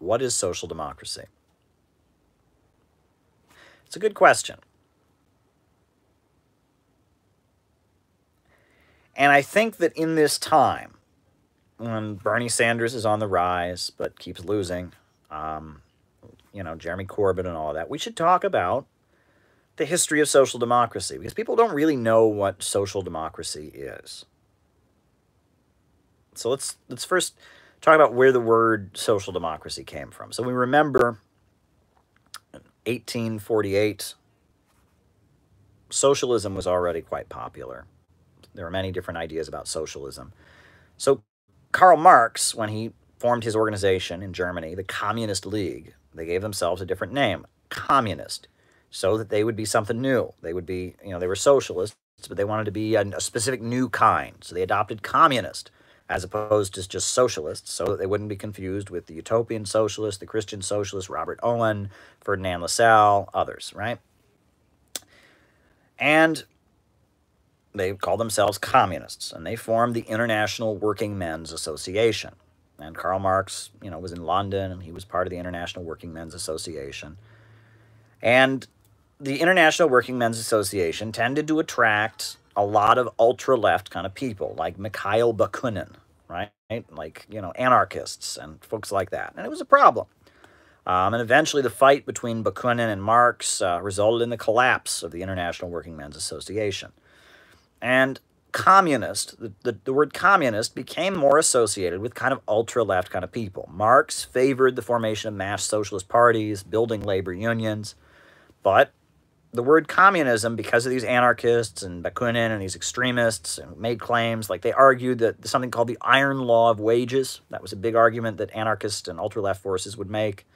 what is social democracy? It's a good question. And I think that in this time, when Bernie Sanders is on the rise but keeps losing, Jeremy Corbyn and all of that, we should talk about the history of social democracy, because people don't really know what social democracy is. So let's first talk about where the word social democracy came from. So we remember in 1848, socialism was already quite popular. There were many different ideas about socialism. So Karl Marx, when he formed his organization in Germany, the Communist League, they gave themselves a different name, communist, so that they would be something new. They would be, they were socialists, but they wanted to be a specific new kind. So they adopted communist as opposed to just socialists, so that they wouldn't be confused with the utopian socialist, the Christian socialist, Robert Owen, Ferdinand Lassalle, others, right? And they called themselves communists, and they formed the International Workingmen's Association. And Karl Marx, was in London, and he was part of the International Workingmen's Association. And the International Workingmen's Association tended to attract a lot of ultra-left kind of people, like Mikhail Bakunin, right? Like, anarchists and folks like that. And it was a problem. And eventually the fight between Bakunin and Marx resulted in the collapse of the International Workingmen's Association. And communist, the word communist became more associated with kind of ultra-left kind of people. Marx favored the formation of mass socialist parties, building labor unions, but the word communism, because of these anarchists and Bakunin and these extremists, and made claims, like they argued that something called the iron law of wages, that was a big argument that anarchists and ultra-left forces would make.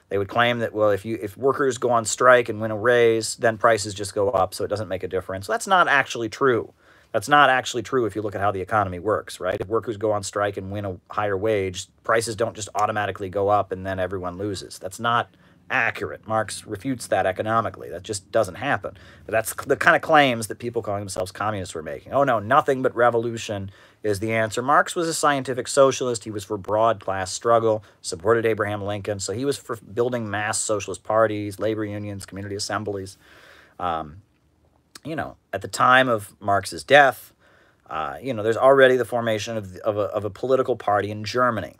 They would claim that, well, if workers go on strike and win a raise, then prices just go up, so it doesn't make a difference. That's not actually true. That's not actually true if you look at how the economy works, right? If workers go on strike and win a higher wage, prices don't just automatically go up and then everyone loses. That's not accurate. Marx refutes that economically. That just doesn't happen. But that's the kind of claims that people calling themselves communists were making. Oh, no, nothing but revolution is the answer. Marx was a scientific socialist. He was for broad class struggle, supported Abraham Lincoln. So he was for building mass socialist parties, labor unions, community assemblies. At the time of Marx's death, there's already the formation of a political party in Germany,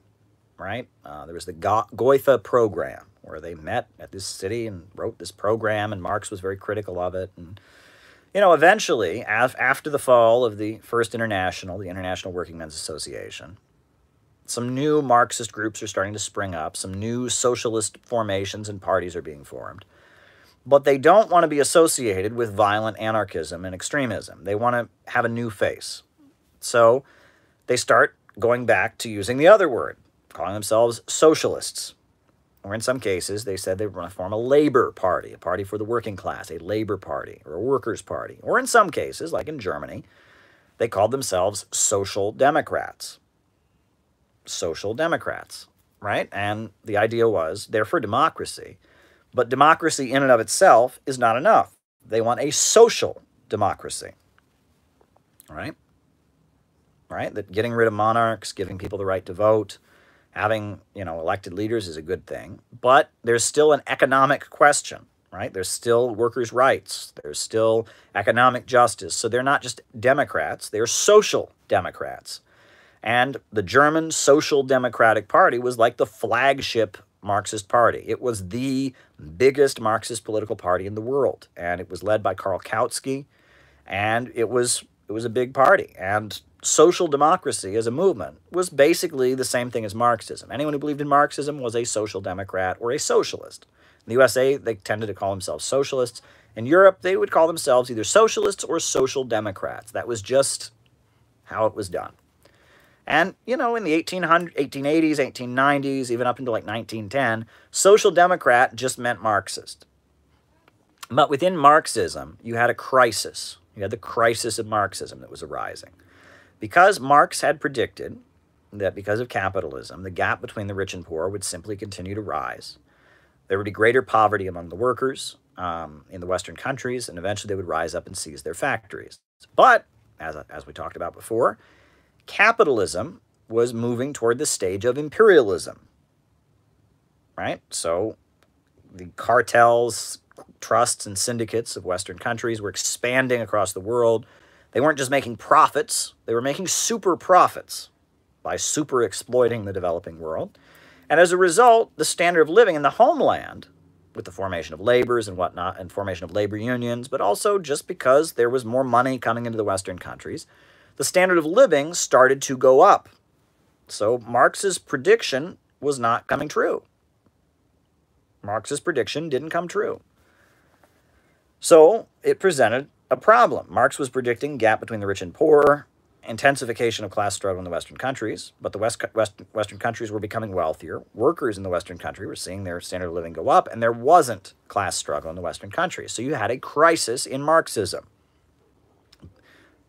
right? There was the Goethe program, where they met at this city and wrote this program, and Marx was very critical of it. And, eventually, after the fall of the First International, the International Workingmen's Association, some new Marxist groups are starting to spring up. Some new socialist formations and parties are being formed. But they don't want to be associated with violent anarchism and extremism. They want to have a new face. So they start going back to using the other word, calling themselves socialists. Or in some cases, they said they were going to form a labor party, a party for the working class, a labor party, or a workers' party. Or in some cases, like in Germany, they called themselves social democrats. Social democrats, right? And the idea was, they're for democracy. But democracy in and of itself is not enough. They want a social democracy, right? Right? That getting rid of monarchs, giving people the right to vote, having, elected leaders is a good thing. But there's still an economic question, right? There's still workers' rights. There's still economic justice. So they're not just Democrats. They're social democrats. And the German Social Democratic Party was like the flagship Marxist party. It was the biggest Marxist political party in the world, and it was led by Karl Kautsky, and it was a big party. And social democracy as a movement was basically the same thing as Marxism. Anyone who believed in Marxism was a social democrat or a socialist. In the USA, they tended to call themselves socialists. In Europe, they would call themselves either socialists or social democrats. That was just how it was done. And, in the 1880s, 1890s, even up into like 1910, social democrat just meant Marxist. But within Marxism, you had a crisis. You had the crisis of Marxism that was arising. Because Marx had predicted that because of capitalism, the gap between the rich and poor would simply continue to rise. There would be greater poverty among the workers in the Western countries, and eventually they would rise up and seize their factories. But, as we talked about before, capitalism was moving toward the stage of imperialism. right? So the cartels, trusts, and syndicates of Western countries were expanding across the world. They weren't just making profits, they were making super profits by super exploiting the developing world. And as a result, the standard of living in the homeland, with the formation of labors and whatnot, and formation of labor unions, but also just because there was more money coming into the Western countries, the standard of living started to go up. So Marx's prediction was not coming true. Marx's prediction didn't come true. So it presented a problem. Marx was predicting gap between the rich and poor, intensification of class struggle in the Western countries, but the Western countries were becoming wealthier. Workers in the Western country were seeing their standard of living go up, and there wasn't class struggle in the Western countries. So you had a crisis in Marxism.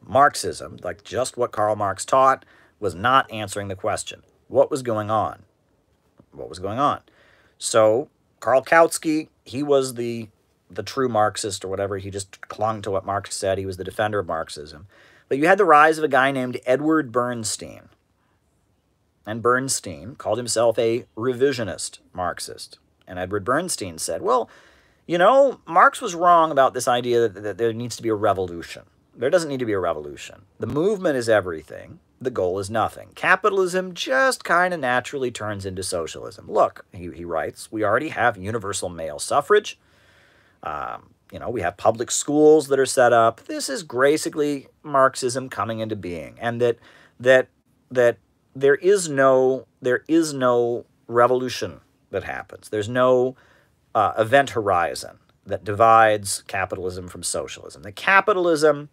Marxism, like just what Karl Marx taught, was not answering the question. What was going on? What was going on? So Karl Kautsky, he was the true Marxist or whatever. He just clung to what Marx said. He was the defender of Marxism. But you had the rise of a guy named Edward Bernstein. And Bernstein called himself a revisionist Marxist. And Edward Bernstein said, well, you know, Marx was wrong about this idea that there needs to be a revolution. There doesn't need to be a revolution. The movement is everything. The goal is nothing. Capitalism just kind of naturally turns into socialism. Look, he writes, we already have universal male suffrage. We have public schools that are set up. This is basically Marxism coming into being, and that there is no revolution that happens. There's no event horizon that divides capitalism from socialism. The capitalism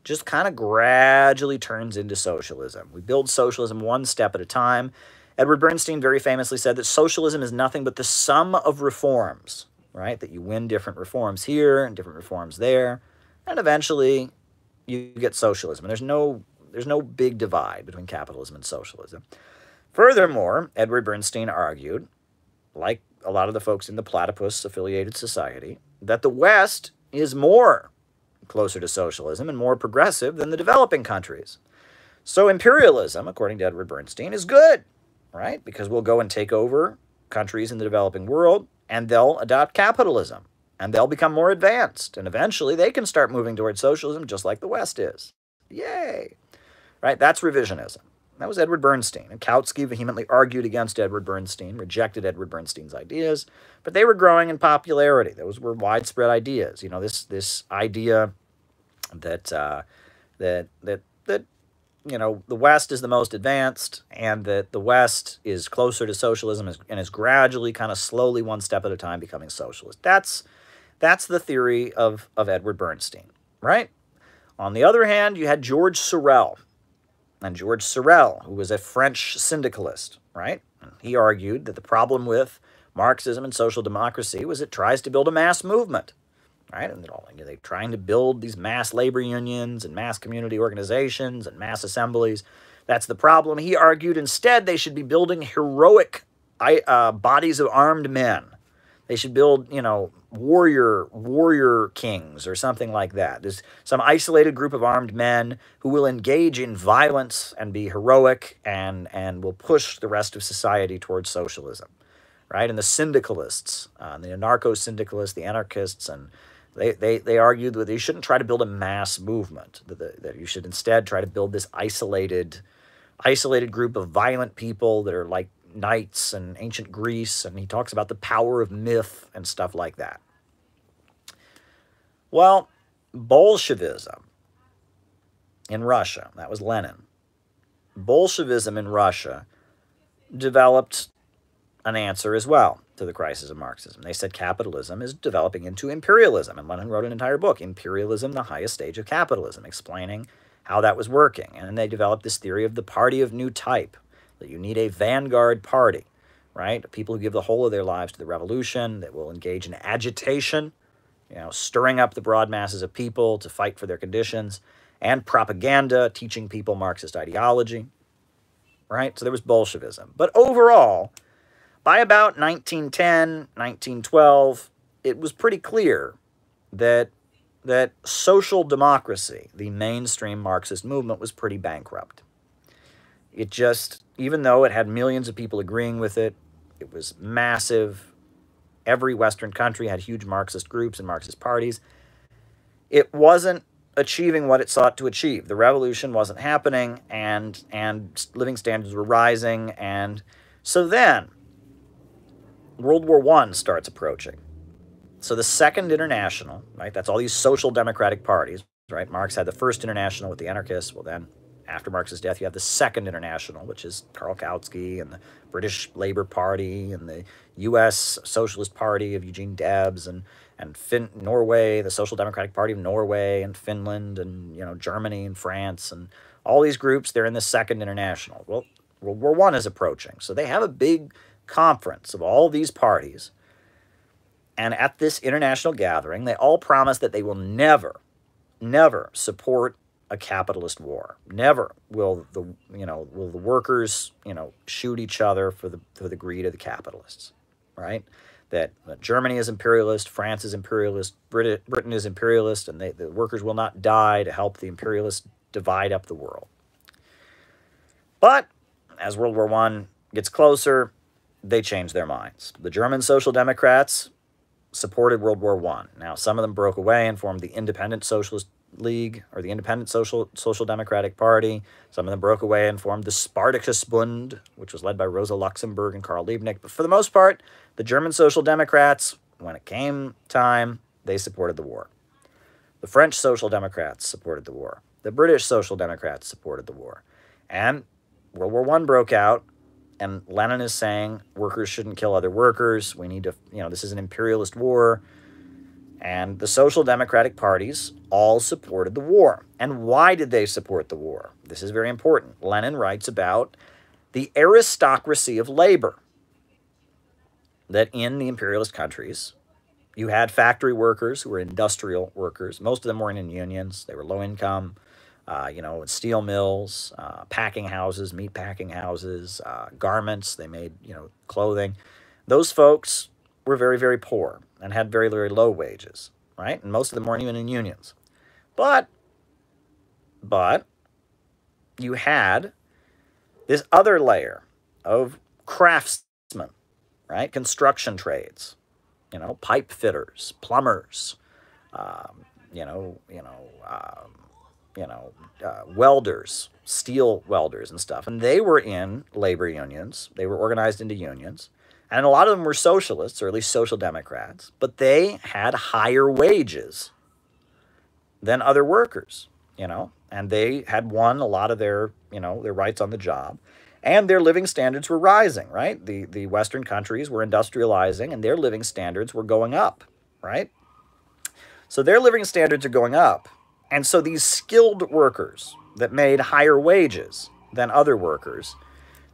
just kind of gradually turns into socialism. We build socialism one step at a time. Edward Bernstein very famously said that socialism is nothing but the sum of reforms, right? That you win different reforms here and different reforms there, and eventually you get socialism. And there's no big divide between capitalism and socialism. Furthermore, Edward Bernstein argued, like a lot of the folks in the platypus-affiliated society, that the West is more closer to socialism and more progressive than the developing countries. So imperialism, according to Edward Bernstein, is good, right? Because we'll go and take over countries in the developing world, and they'll adopt capitalism, and they'll become more advanced, and eventually they can start moving towards socialism just like the West is. Yay! Right? That's revisionism. That was Edward Bernstein, and Kautsky vehemently argued against Edward Bernstein, rejected Edward Bernstein's ideas, but they were growing in popularity. Those were widespread ideas. You know, this idea that the West is the most advanced, and that the West is closer to socialism and is gradually, kind of slowly, one step at a time, becoming socialist. That's the theory of Edward Bernstein, right? On the other hand, you had George Sorel. And George Sorel, who was a French syndicalist, right? And he argued that the problem with Marxism and social democracy was it tries to build a mass movement, right? And they're trying to build these mass labor unions and mass community organizations and mass assemblies. That's the problem. He argued instead they should be building heroic bodies of armed men. They should build, warrior kings or something like that. There's some isolated group of armed men who will engage in violence and be heroic and will push the rest of society towards socialism, right? And the syndicalists, the anarcho-syndicalists, the anarchists, and they argued that you shouldn't try to build a mass movement, that you should instead try to build this isolated group of violent people that are like knights in ancient Greece, and he talks about the power of myth and stuff like that. Well, Bolshevism in Russia, that was Lenin. Bolshevism in Russia developed an answer as well to the crisis of Marxism. They said capitalism is developing into imperialism, and Lenin wrote an entire book, Imperialism, the Highest Stage of Capitalism, explaining how that was working. And they developed this theory of the party of new type, that you need a vanguard party, right? People who give the whole of their lives to the revolution, that will engage in agitation, stirring up the broad masses of people to fight for their conditions, and propaganda, teaching people Marxist ideology, right? So there was Bolshevism. But overall, by about 1910, 1912, it was pretty clear that social democracy, the mainstream Marxist movement, was pretty bankrupt. It just, even though it had millions of people agreeing with it, It was massive. Every Western country had huge Marxist groups and Marxist parties. It wasn't achieving what it sought to achieve. The revolution wasn't happening, and living standards were rising. And so then World War I starts approaching. So the Second International, right, that's all these social democratic parties, right? Marx had the First International with the anarchists. Well, then after Marx's death, you have the Second International, which is Karl Kautsky and the British Labour Party and the U.S. Socialist Party of Eugene Debs and Norway, the Social Democratic Party of Norway and Finland and, you know, Germany and France and all these groups. They're in the Second International. Well, World War I is approaching, so they have a big conference of all these parties. And at this international gathering, they all promise that they will never, never support a capitalist war. Never will the workers, shoot each other for the greed of the capitalists, right? That Germany is imperialist, France is imperialist, Britain is imperialist, and the workers will not die to help the imperialists divide up the world. But as World War I gets closer, they change their minds. The German Social Democrats supported World War I. Now, some of them broke away and formed the Independent Socialist League, or the Independent Social Democratic Party. Some of them broke away and formed the Spartakusbund, which was led by Rosa Luxemburg and Karl Liebknecht. But for the most part, the German Social Democrats, when it came time, they supported the war. The French Social Democrats supported the war. The British Social Democrats supported the war. And World War I broke out, and Lenin is saying workers shouldn't kill other workers. We need to, this is an imperialist war. And the social democratic parties all supported the war. And why did they support the war? This is very important. Lenin writes about the aristocracy of labor. That in the imperialist countries, you had factory workers who were industrial workers. Most of them weren't in unions. They were low income, steel mills, packing houses, meat packing houses, garments. They made, clothing. Those folks were very, very poor and had very, very low wages, right? And most of them weren't even in unions. But you had this other layer of craftsmen, right? Construction trades, pipe fitters, plumbers, welders, steel welders and stuff. And they were in labor unions. They were organized into unions. And a lot of them were socialists, or at least social democrats, but they had higher wages than other workers, and they had won a lot of their, their rights on the job, and their living standards were rising, right? The Western countries were industrializing, and their living standards were going up, right? So their living standards are going up, and so these skilled workers that made higher wages than other workers,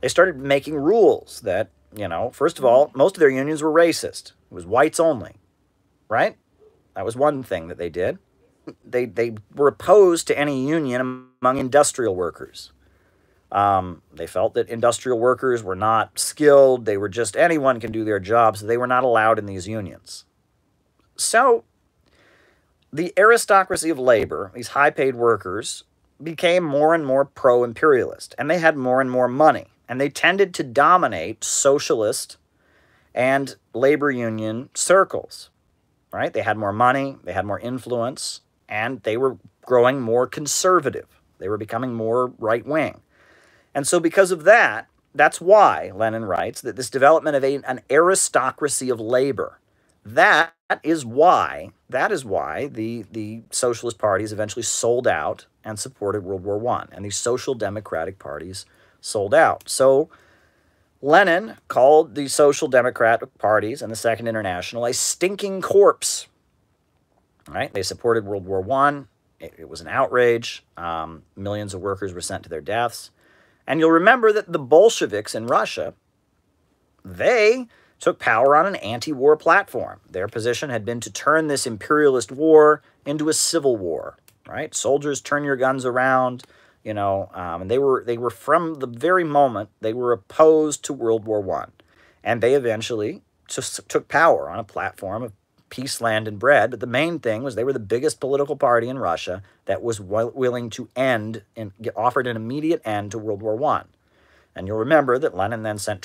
they started making rules that, first of all, most of their unions were racist. It was whites only, right? That was one thing that they did. They were opposed to any union among industrial workers. They felt that industrial workers were not skilled. They were just, anyone can do their job, so they were not allowed in these unions. So the aristocracy of labor, these high-paid workers, became more and more pro-imperialist, and they had more and more money. And they tended to dominate socialist and labor union circles, right? They had more money, they had more influence, and they were growing more conservative. They were becoming more right-wing. And so because of that, that's why Lenin writes that this development of an aristocracy of labor, that is why the socialist parties eventually sold out and supported World War I, and these social democratic parties sold out. So Lenin called the social democratic parties and the Second International a stinking corpse. Right? They supported World War I. It was an outrage. Millions of workers were sent to their deaths. And you'll remember that the Bolsheviks in Russia, they took power on an anti-war platform. Their position had been to turn this imperialist war into a civil war. Right? Soldiers, turn your guns around. And they were from the very moment, they were opposed to World War I. And they eventually just took power on a platform of peace, land, and bread. But the main thing was they were the biggest political party in Russia that was willing to offered an immediate end to World War I. And you'll remember that Lenin then sent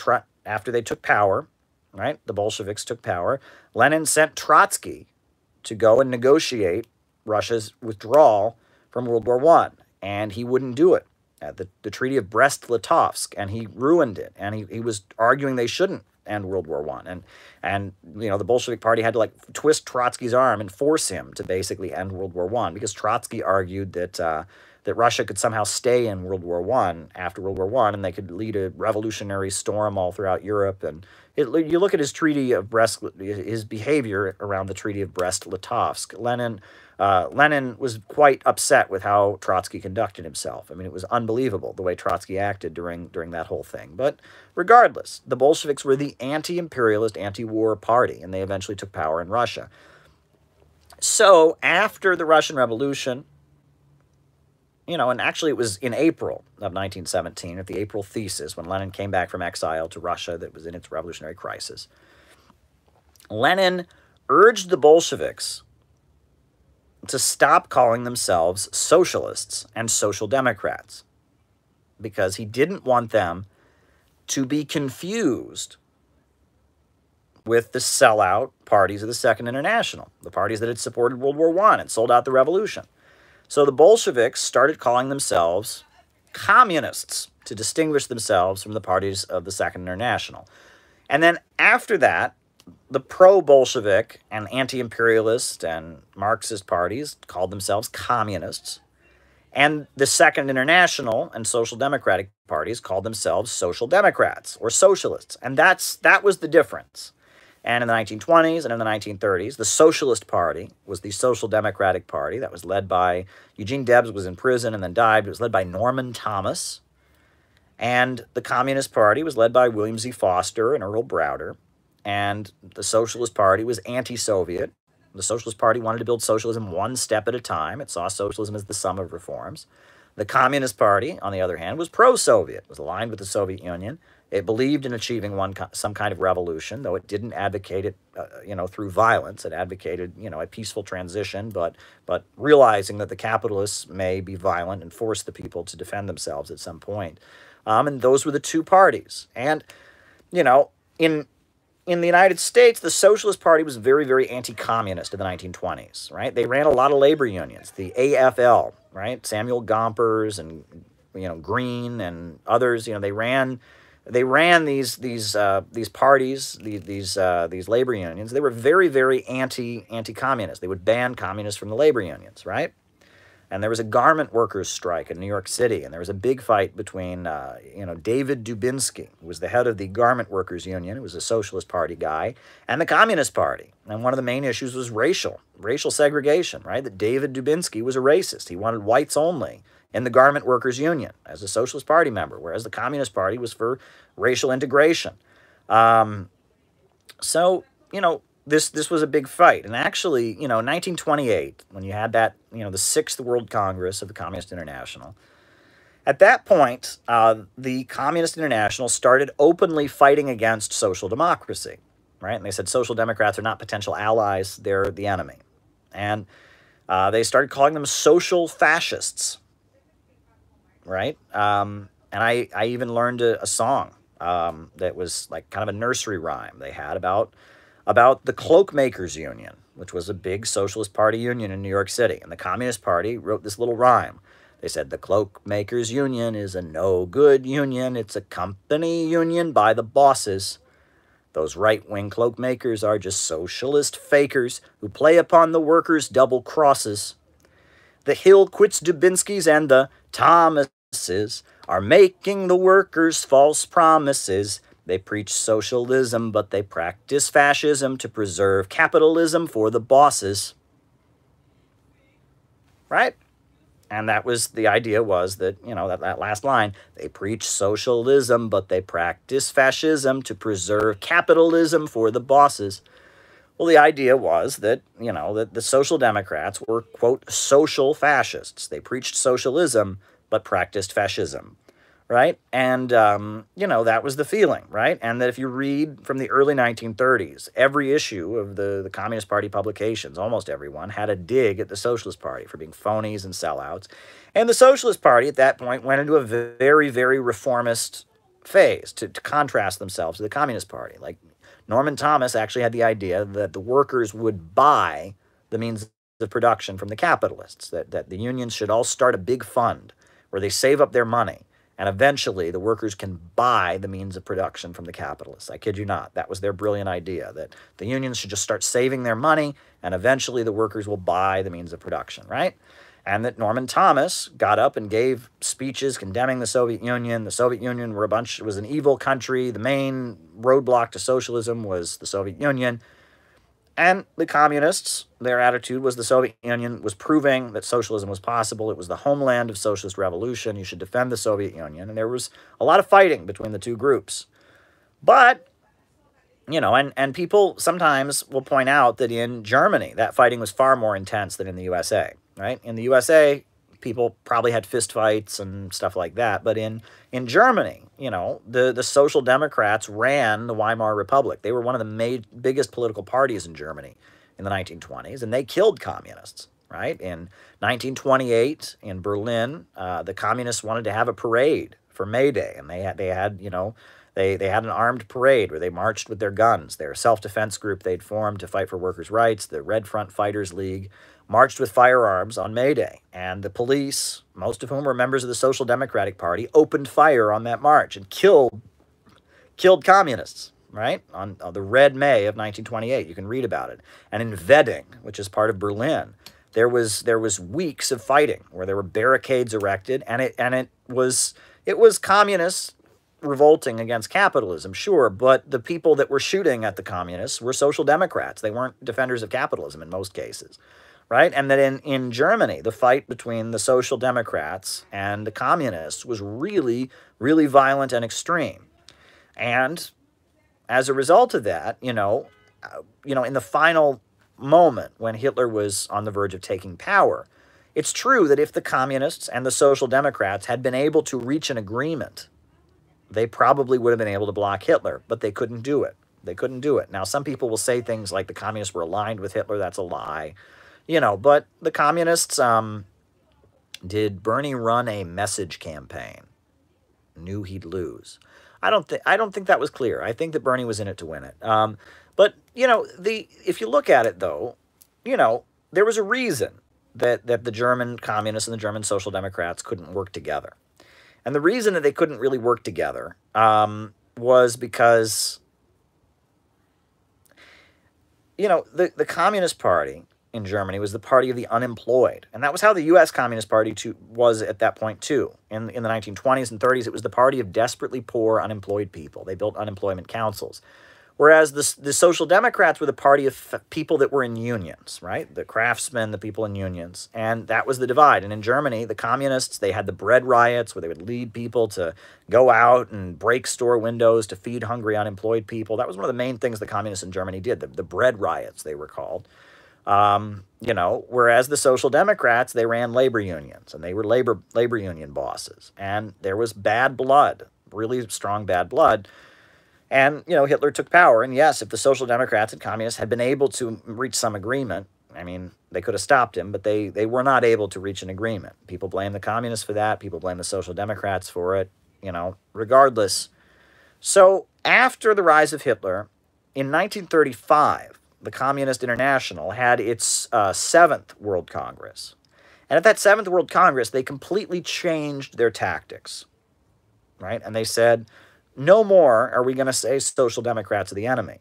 after they took power, right, the Bolsheviks took power, Lenin sent Trotsky to go and negotiate Russia's withdrawal from World War I, and he wouldn't do it. At the Treaty of Brest-Litovsk, and he ruined it, and he was arguing they shouldn't end World War I, and the Bolshevik Party had to like twist Trotsky's arm and force him to basically end World War I, because Trotsky argued that that Russia could somehow stay in World War I after World War I, and they could lead a revolutionary storm all throughout Europe. And you look at his Treaty of Brest, his behavior around the Treaty of Brest-Litovsk. Lenin was quite upset with how Trotsky conducted himself. I mean, it was unbelievable the way Trotsky acted during that whole thing. But regardless, the Bolsheviks were the anti-imperialist, anti-war party, and they eventually took power in Russia. So after the Russian Revolution, and actually it was in April of 1917, at the April Thesis, when Lenin came back from exile to Russia that was in its revolutionary crisis, Lenin urged the Bolsheviks to stop calling themselves socialists and social democrats, because he didn't want them to be confused with the sellout parties of the Second International, the parties that had supported World War I and sold out the revolution. So the Bolsheviks started calling themselves communists to distinguish themselves from the parties of the Second International. And then after that, the pro-Bolshevik and anti-imperialist and Marxist parties called themselves communists. And the Second International and social democratic parties called themselves social democrats or socialists. And that was the difference. And in the 1920s and in the 1930s, the Socialist Party was the Social Democratic Party that was led by, Eugene Debs was in prison and then died. It was led by Norman Thomas. And the Communist Party was led by William Z. Foster and Earl Browder. And the Socialist Party was anti-Soviet. The Socialist Party wanted to build socialism one step at a time. It saw socialism as the sum of reforms. The Communist Party, on the other hand, was pro-Soviet. It was aligned with the Soviet Union. It believed in achieving some kind of revolution, though it didn't advocate it, through violence. It advocated, a peaceful transition, but realizing that the capitalists may be violent and force the people to defend themselves at some point. And those were the two parties. And, in the United States, the Socialist Party was very, very anti-communist in the 1920s, right? They ran a lot of labor unions, the AFL, right? Samuel Gompers and, Green and others, they ran these parties, these labor unions. They were very, very anti-communist. They would ban communists from the labor unions, right? And there was a garment workers' strike in New York City, and there was a big fight between, David Dubinsky, who was the head of the Garment Workers Union, who was a Socialist Party guy, and the Communist Party. And one of the main issues was racial segregation, right? That David Dubinsky was a racist. He wanted whites only in the Garment Workers Union as a Socialist Party member, whereas the Communist Party was for racial integration. This was a big fight. And actually, 1928, when you had that, the Sixth World Congress of the Communist International, at that point, the Communist International started openly fighting against social democracy, right? And they said social democrats are not potential allies, they're the enemy. And they started calling them social fascists, right? And I even learned a song that was like kind of a nursery rhyme they had about the Cloakmakers Union, which was a big Socialist Party union in New York City. And the Communist Party wrote this little rhyme. They said, the Cloakmakers Union is a no-good union. It's a company union by the bosses. Those right-wing cloakmakers are just socialist fakers who play upon the workers' double crosses. The Hill quits Dubinsky's and the Thomases are making the workers false promises. They preach socialism, but they practice fascism to preserve capitalism for the bosses. Right? And that was, the idea was that, that last line, they preach socialism, but they practice fascism to preserve capitalism for the bosses. Well, the idea was that, that the Social Democrats were, quote, social fascists. They preached socialism, but practiced fascism. Right? And, that was the feeling, right? And that if you read from the early 1930s, every issue of the Communist Party publications, almost everyone, had a dig at the Socialist Party for being phonies and sellouts. And the Socialist Party at that point went into a very, very reformist phase to contrast themselves to the Communist Party. Like Norman Thomas actually had the idea that the workers would buy the means of production from the capitalists, that the unions should all start a big fund where they save up their money, and eventually the workers can buy the means of production from the capitalists. I kid you not. That was their brilliant idea, that the unions should just start saving their money, and eventually the workers will buy the means of production, right? And that Norman Thomas got up and gave speeches condemning the Soviet Union. The Soviet Union was an evil country. The main roadblock to socialism was the Soviet Union. And the communists, their attitude was the Soviet Union was proving that socialism was possible. It was the homeland of socialist revolution. You should defend the Soviet Union. And there was a lot of fighting between the two groups. But, you know, and people sometimes will point out that in Germany, that fighting was far more intense than in the USA, right? In the USA, people probably had fistfights and stuff like that. But in Germany, you know, the Social Democrats ran the Weimar Republic. They were one of the biggest political parties in Germany in the 1920s, and they killed communists, right? In 1928, in Berlin, the communists wanted to have a parade for May Day, and they had you know, they had an armed parade where they marched with their guns. Their self-defense group they'd formed to fight for workers' rights, the Red Front Fighters League, marched with firearms on May Day. And the police, most of whom were members of the Social Democratic Party, opened fire on that march and killed communists, right? On the Red May of 1928. You can read about it. And in Wedding, which is part of Berlin, there was weeks of fighting where there were barricades erected, and it was communists revolting against capitalism, sure, but the people that were shooting at the communists were Social Democrats. They weren't defenders of capitalism in most cases, right? And that in Germany, the fight between the Social Democrats and the communists was really, really violent and extreme. And as a result of that, you know, in the final moment when Hitler was on the verge of taking power, it's true that if the communists and the Social Democrats had been able to reach an agreement, they probably would have been able to block Hitler, but they couldn't do it. They couldn't do it. Now, some people will say things like the communists were aligned with Hitler. That's a lie. You know, but the communists, did Bernie run a message campaign? Knew he'd lose. I don't think that was clear. I think that Bernie was in it to win it. But, you know, if you look at it, though, you know, there was a reason that the German communists and the German Social Democrats couldn't work together. And the reason that they couldn't really work together was because, you know, the Communist Party in Germany was the party of the unemployed. And that was how the U.S. Communist Party was at that point, too. In the 1920s and 30s, it was the party of desperately poor, unemployed people. They built unemployment councils. Whereas the Social Democrats were the party of people that were in unions, right? The craftsmen, the people in unions. And that was the divide. And in Germany, the communists, they had the Bread Riots, where they would lead people to go out and break store windows to feed hungry, unemployed people. That was one of the main things the communists in Germany did, the Bread Riots, they were called. You know, whereas the Social Democrats, they ran labor unions, and they were labor union bosses. And there was bad blood, really strong bad blood. And, you know, Hitler took power. And yes, if the Social Democrats and Communists had been able to reach some agreement, I mean, they could have stopped him, but they were not able to reach an agreement. People blame the Communists for that. People blame the Social Democrats for it, you know, regardless. So after the rise of Hitler, in 1935, the Communist International had its 7th World Congress. And at that 7th World Congress, they completely changed their tactics, right? And they said, no more are we going to say Social Democrats are the enemy.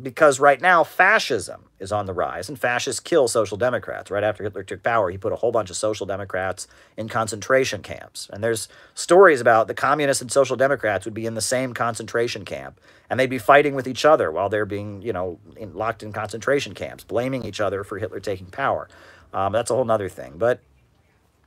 Because right now, fascism is on the rise, and fascists kill Social Democrats. Right after Hitler took power, he put a whole bunch of Social Democrats in concentration camps. And there's stories about the Communists and Social Democrats would be in the same concentration camp, and they'd be fighting with each other while they're being, you know, locked in concentration camps, blaming each other for Hitler taking power. That's a whole other thing. But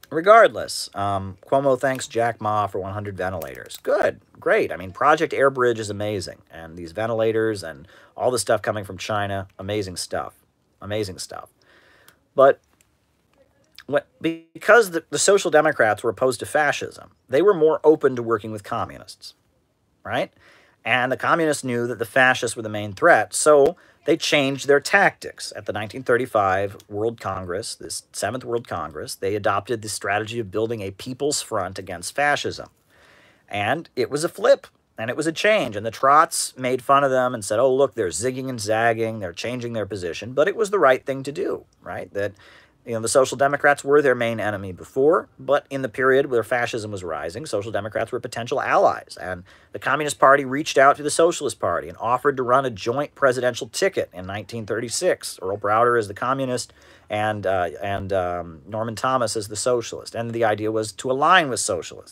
regardless, Cuomo thanks Jack Ma for 100 ventilators. Good, great. I mean, Project Airbridge is amazing. And these ventilators and all the stuff coming from China, amazing stuff. Amazing stuff. But because the Social Democrats were opposed to fascism, they were more open to working with communists, right? And the communists knew that the fascists were the main threat, so they changed their tactics. At the 1935 World Congress, this 7th World Congress, they adopted the strategy of building a people's front against fascism. And it was a flip. And it was a change, and the Trots made fun of them and said, oh, look, they're zigging and zagging, they're changing their position. But it was the right thing to do, right? That, the Social Democrats were their main enemy before, but in the period where fascism was rising, Social Democrats were potential allies. And the Communist Party reached out to the Socialist Party and offered to run a joint presidential ticket in 1936. Earl Browder as the communist and Norman Thomas as the socialist. And the idea was to align with socialists.